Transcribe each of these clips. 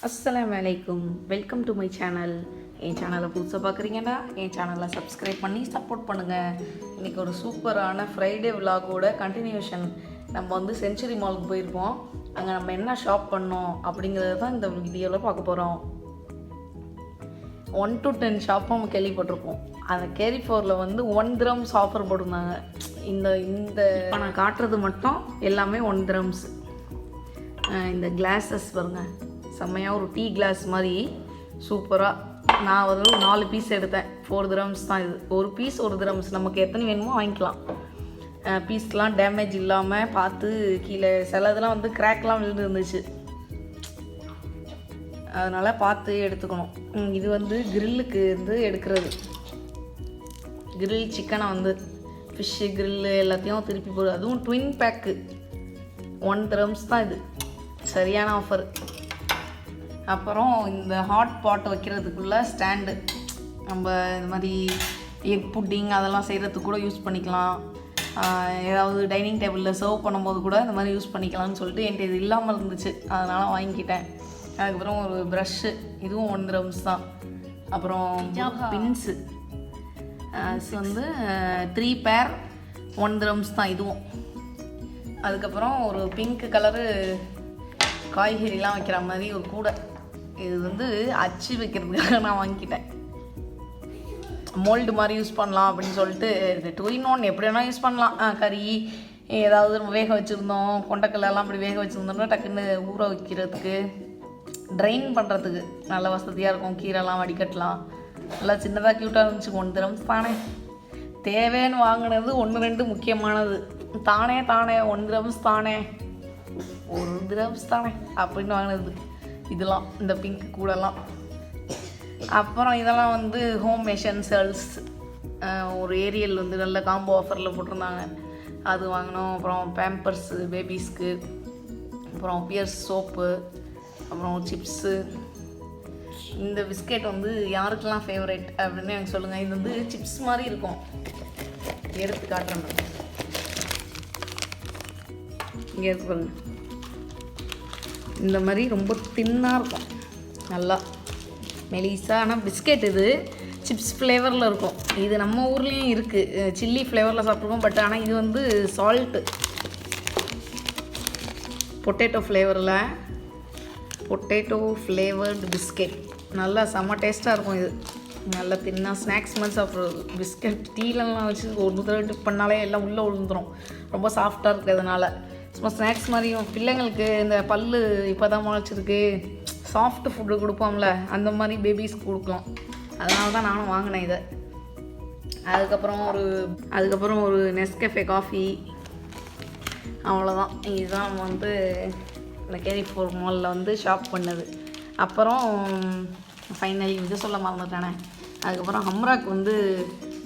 அஸ்ஸலாமு அலைக்கும், welcome to my channel. என் சேனலை புதுசாக பார்க்குறீங்கன்னா என் சேனலை சப்ஸ்கிரைப் பண்ணி சப்போர்ட் பண்ணுங்கள். இன்றைக்கி ஒரு சூப்பரான ஃப்ரைடே விலாகோட கண்டினியூஷன். நம்ம வந்து செஞ்சுரி மாலுக்கு போயிருப்போம். அங்கே நம்ம என்ன ஷாப் பண்ணோம் அப்படிங்கிறத தான் இந்த வீடியோவில் பார்க்க போகிறோம். 1 to 10 ஷாப்பும் நம்ம கேள்விப்பட்டிருப்போம். அந்த கேரி4ல் வந்து 1 dirhams ஆஃபர் போட்டிருந்தாங்க. இந்த இப்போ நான் காட்டுறது மட்டும் எல்லாமே 1 dirhams. இந்த கிளாஸஸ் பாருங்கள், செம்மையாக ஒரு டீ கிளாஸ் மாதிரி சூப்பராக. நான் ஒரு 4 பீஸ் எடுத்தேன். 4 dirhams தான் இது. ஒரு பீஸ் 1 dirhams. நமக்கு எத்தனை வேணுமோ வாங்கிக்கலாம். பீஸ்லாம் டேமேஜ் இல்லாமல் பார்த்து, கீழே சிலதெல்லாம் வந்து கிராக்லாம் விழுந்து இருந்துச்சு, அதனால் பார்த்து எடுத்துக்கணும். இது வந்து கிரில்லுக்கு வந்து எடுக்கிறது. கிரில் சிக்கனை வந்து ஃபிஷ்ஷு கிரில்லு எல்லாத்தையும் திருப்பி போடுது. அதுவும் ட்வின் பேக்கு 1 dirhams தான் இது. சரியான ஆஃபர். அப்புறம் இந்த ஹாட் பாட் வைக்கிறதுக்குள்ள ஸ்டாண்டு, நம்ம இந்த மாதிரி எக் புட்டிங் அதெல்லாம் செய்கிறதுக்கு கூட யூஸ் பண்ணிக்கலாம். ஏதாவது டைனிங் டேபிளில் சர்வ் பண்ணும்போது கூட இந்த மாதிரி யூஸ் பண்ணிக்கலாம்னு சொல்லிட்டு என்கிட்ட இது இல்லாமல் இருந்துச்சு, அதனால் வாங்கிக்கிட்டேன். அதுக்கப்புறம் ஒரு ப்ரஷ்ஷு, இதுவும் 1 dirhams தான். அப்புறம் பின்ஸு வந்து 3 pair 1 dirhams தான் இதுவும். அதுக்கப்புறம் ஒரு பிங்க் கலரு காய்கறிலாம் வைக்கிற மாதிரி ஒரு கூடை. இது வந்து அச்சு வைக்கிறதுக்காக நான் வாங்கிக்கிட்டேன். மோல்டு மாதிரி யூஸ் பண்ணலாம் அப்படின்னு சொல்லிட்டு. இது 2 in 1 எப்படி வேணால் யூஸ் பண்ணலாம். கறி ஏதாவது வேக வச்சுருந்தோம், கொண்டக்கல்லாம் அப்படி வேக வச்சுருந்தோம்னா டக்குன்னு ஊற வைக்கிறதுக்கு, ட்ரைன் பண்ணுறதுக்கு நல்ல வசதியாக இருக்கும். கீரைலாம் வடிகட்டலாம். நல்லா சின்னதாக க்யூட்டாக இருந்துச்சு. 1 dirhams தானே, தேவைன்னு வாங்கினது 1 2 முக்கியமானது. தானே 1 dirhams தானே, 1 dirhams தானே அப்படின்னு வாங்கினது இதெல்லாம், இந்த பிங்க் கூடலாம். அப்புறம் இதெல்லாம் வந்து ஹோம் எசென்சியல்ஸ். ஒரு ஏரியல் வந்து நல்ல காம்போ ஆஃபரில் போட்டிருந்தாங்க, அது வாங்கினோம். அப்புறம் பேம்பர்ஸு பேபிஸ்க்கு, அப்புறம் பியர்ஸ் சோப்பு, அப்புறம் சிப்ஸு. இந்த பிஸ்கெட் வந்து யாருக்கெல்லாம் ஃபேவரட் அப்படின்னு எனக்கு சொல்லுங்கள். இது வந்து சிப்ஸ் மாதிரி இருக்கும். எடுத்து காட்டுறேன், இங்கே எடுத்து பாருங்க. இந்த மாதிரி ரொம்ப தின்னாக இருக்கும், நல்லா மெலிசா. ஆனால் பிஸ்கெட் இது சிப்ஸ் ஃப்ளேவரில் இருக்கும். இது நம்ம ஊர்லேயும் இருக்குது, சில்லி ஃப்ளேவரில் சாப்பிட்ருக்கோம். பட் ஆனால் இது வந்து சால்ட்டு பொட்டேட்டோ ஃப்ளேவரில், பொட்டேட்டோ ஃப்ளேவர்டு பிஸ்கெட். நல்லா செம்ம டேஸ்ட்டாக இருக்கும். இது நல்லா தின்னா ஸ்நாக்ஸ் மாதிரி சாப்பிட்றது பிஸ்கெட். டீலெலாம் வச்சு ஒரு தடவை டிப் பண்ணாலே எல்லாம் உள்ளே விழுந்துடும். ரொம்ப சாஃப்டாக இருக்கிறதுனால சும்மா ஸ்நாக்ஸ் மாதிரியும். பிள்ளைங்களுக்கு இந்த பல்லு இப்போ தான் முளைச்சிருக்கு, சாஃப்ட் ஃபுட்டு கொடுப்போம்ல, அந்த மாதிரி பேபிஸ்க்கு கொடுக்கலாம். அதனால தான் நானும் வாங்கினேன் இதை. அதுக்கப்புறம் ஒரு நெஸ்கஃபே காஃபி. அவ்வளோதான். இதுதான் வந்து இந்த கேரி4 மாலில் வந்து ஷாப் பண்ணது. அப்புறம் ஃபைனலி இது சொல்ல மறந்துட்டானே. அதுக்கப்புறம் ஹம்ராக்கு வந்து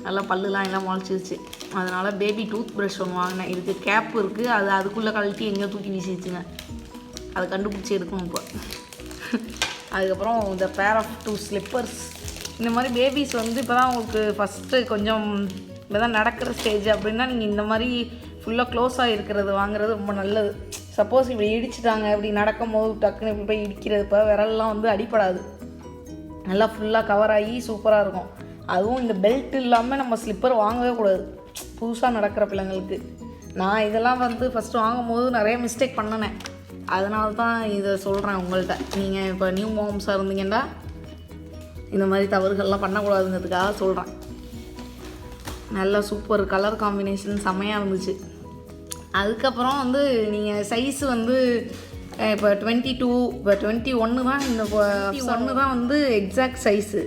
நல்லா பல்லுலாம் எல்லாம் முளைச்சிருச்சு, அதனால் பேபி டூத் ப்ரஷ் ஒன்று வாங்கினேன். இதுக்கு கேப் இருக்குது, அதுக்குள்ளே கழட்டி எங்கேயோ தூக்கி வீசிடுச்சுங்க, அதை கண்டுபிடிச்சி எடுக்கணும் இப்போ. அதுக்கப்புறம் இந்த பேர் ஆஃப் 2 ஸ்லிப்பர்ஸ். இந்த மாதிரி பேபிஸ் வந்து இப்போ தான் உங்களுக்கு ஃபஸ்ட்டு கொஞ்சம் இப்போ தான் நடக்கிற ஸ்டேஜ் அப்படின்னா நீங்கள் இந்த மாதிரி ஃபுல்லாக க்ளோஸாக இருக்கிறது வாங்குறது ரொம்ப நல்லது. சப்போஸ் இப்படி இடிச்சிட்டாங்க, இப்படி நடக்கும் போது டக்குன்னு இப்படி போய் இடிக்கிறது, இப்போ விரல்லாம் வந்து அடிப்படாது, நல்லா ஃபுல்லாக கவர் ஆகி சூப்பராக இருக்கும். அதுவும் இந்த பெல்ட் இல்லாமல் நம்ம ஸ்லிப்பர் வாங்கவே கூடாது புதுசாக நடக்கிற பிள்ளைங்களுக்கு. நான் இதெல்லாம் வந்து ஃபஸ்ட்டு வாங்கும் போது நிறைய மிஸ்டேக் பண்ணினேன், அதனால தான் இதை சொல்கிறேன் உங்கள்கிட்ட. நீங்கள் இப்போ நியூ மாம்ஸாக இருந்தீங்கன்னா இந்த மாதிரி தவறுகள்லாம் பண்ணக்கூடாதுங்கிறதுக்காக சொல்கிறேன். நல்லா சூப்பர் கலர் காம்பினேஷன் செம்மையாக இருந்துச்சு. அதுக்கப்புறம் வந்து நீங்கள் சைஸு வந்து இப்போ 22, இப்போ 21 தான். இந்த 21 தான் வந்து எக்ஸாக்ட் சைஸு.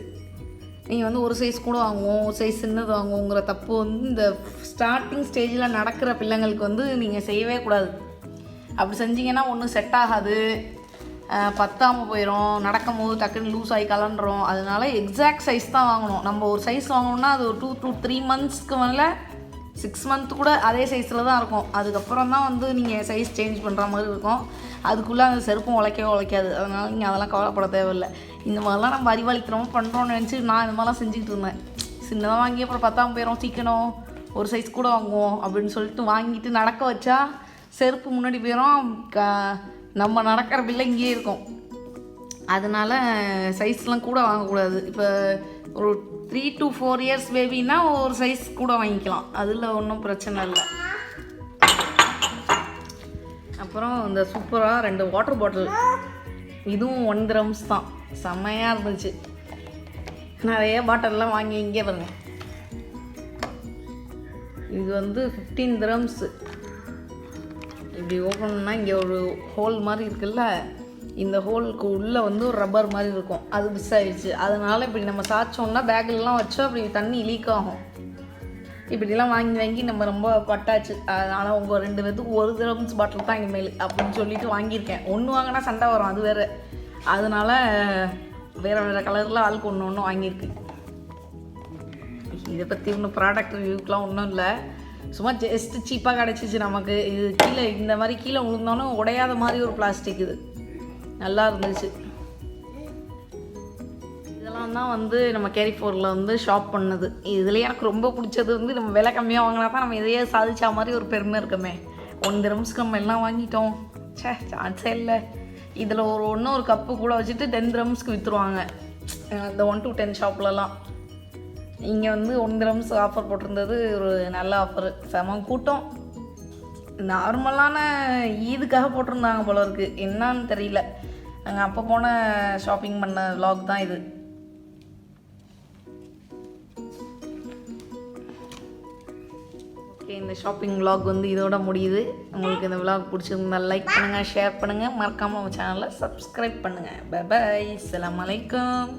நீங்கள் வந்து ஒரு சைஸ் கூட வாங்குவோம், ஒரு சைஸ் சின்னது வாங்குவோங்கிற தப்பு வந்து இந்த ஸ்டார்டிங் ஸ்டேஜில் நடக்கிற பிள்ளைங்களுக்கு வந்து நீங்கள் செய்யவே கூடாது. அப்படி செஞ்சிங்கன்னா ஒன்றும் செட் ஆகாது, பத்தாமல் போயிடும், நடக்கும் போது டக்குன்னு லூஸ் ஆகி கலண்டுரும். அதனால எக்ஸாக்ட் சைஸ் தான் வாங்கணும். நம்ம ஒரு சைஸ் வாங்கணும்னா அது ஒரு 2 to 3 monthsக்கு மேலே 6 month கூட அதே சைஸில் தான் இருக்கும். அதுக்கப்புறம் தான் வந்து நீங்கள் சைஸ் சேஞ்ச் பண்ணுற மாதிரி இருக்கும். அதுக்குள்ளே அந்த செருப்பும் உழைக்காது. அதனால் நீங்கள் அதெல்லாம் கவலைப்பட தேவையில்லை. இந்த மாதிரிலாம் நம்ம அறிவாளித்தனமாக பண்ணுறோன்னு நினச்சி நான் இந்த மாதிரிலாம் செஞ்சுக்கிட்டு இருந்தேன். சின்னதாக வாங்கி அப்புறம் பத்தாமல் போயிடும், சீக்கிரம் ஒரு சைஸ் கூட வாங்குவோம் அப்படின்னு சொல்லிட்டு வாங்கிட்டு நடக்க வச்சா செருப்பு முன்னாடி போயிடும், நம்ம நடக்கிற பிள்ளை இங்கேயே இருக்கும். அதனால் சைஸ்லாம் கூட வாங்கக்கூடாது. இப்போ ஒரு 3 to 4 years பேபின்னா ஒரு சைஸ் கூட வாங்கிக்கலாம், அதில் ஒன்றும் பிரச்சனை இல்லை. அப்புறம் இந்த சூப்பராக 2 வாட்டர் பாட்டில், இதுவும் 1 dirhams தான். செம்மையாக இருந்துச்சு. நிறைய பாட்டில்லாம் வாங்கி இங்கே பாருங்க. இது வந்து 15 dirhams. இப்படி ஓப்பன் பண்ணால் இங்கே ஒரு ஹோல் மாதிரி இருக்குல்ல, இந்த ஹோலுக்கு உள்ளே வந்து ஒரு ரப்பர் மாதிரி இருக்கும், அது மிஸ் ஆகிடுச்சு. அதனால் இப்படி நம்ம சாய்ச்சோம்னா பேக்கிலலாம் வச்சோம் அப்படி தண்ணி லீக் ஆகும். இப்படிலாம் வாங்கி நம்ம ரொம்ப பட்டாச்சு. அதனால் உங்கள் 2 பேத்துக்கு 1 dirhams பாட்டில் தான் இனிமேல் அப்படின்னு சொல்லிட்டு வாங்கியிருக்கேன். ஒன்று வாங்கினா சண்டை வரும், அது வேறு. அதனால் வேறு கலரில் ஆளுக்கு ஒன்று வாங்கியிருக்கு. இதை பற்றி ஒன்றும் ப்ராடக்ட் ரிவ்யூக்கெலாம் ஒன்றும் இல்லை, சும்மா ஜஸ்ட்டு சீப்பாக கிடச்சிச்சு நமக்கு. இது கீழே இந்த மாதிரி கீழே விழுந்தாலும் உடையாத மாதிரி ஒரு பிளாஸ்டிக், இது நல்லா இருந்துச்சு. இதெல்லாம் தான் வந்து நம்ம கேரிஃபோரில் வந்து ஷாப் பண்ணது. இதுலேயே எனக்கு ரொம்ப பிடிச்சது வந்து நம்ம விலை கம்மியாக வாங்கினா தான் நம்ம இதையே சாதிச்சா மாதிரி ஒரு பெருமை இருக்குமே. 1 dirhamsக்கு நம்ம எல்லாம் வாங்கிட்டோம், சான்ஸே இல்லை. இதில் ஒரு கப்பு கூட வச்சுட்டு 10 dirhamsக்கு விற்றுருவாங்க இந்த 1 to 10 ஷாப்லலாம். இங்கே வந்து 1 dirhams ஆஃபர் போட்டிருந்தது, ஒரு நல்ல ஆஃபர். செம கூட்டம். நார்மலான ஈதுக்காக போட்டிருந்தாங்க போல இருக்குது, என்னான்னு தெரியல. நாங்கள் அப்போ போன ஷாப்பிங் பண்ண vlog தான் இது. ஓகே, இந்த ஷாப்பிங் vlog வந்து இதோட முடியுது. உங்களுக்கு இந்த vlog பிடிச்சிருந்தால் லைக் பண்ணுங்கள், ஷேர் பண்ணுங்கள், மறக்காமல் நம்ம சேனலை சப்ஸ்கிரைப் பண்ணுங்கள். பை பை, அஸ்ஸலாமு அலைக்கும்.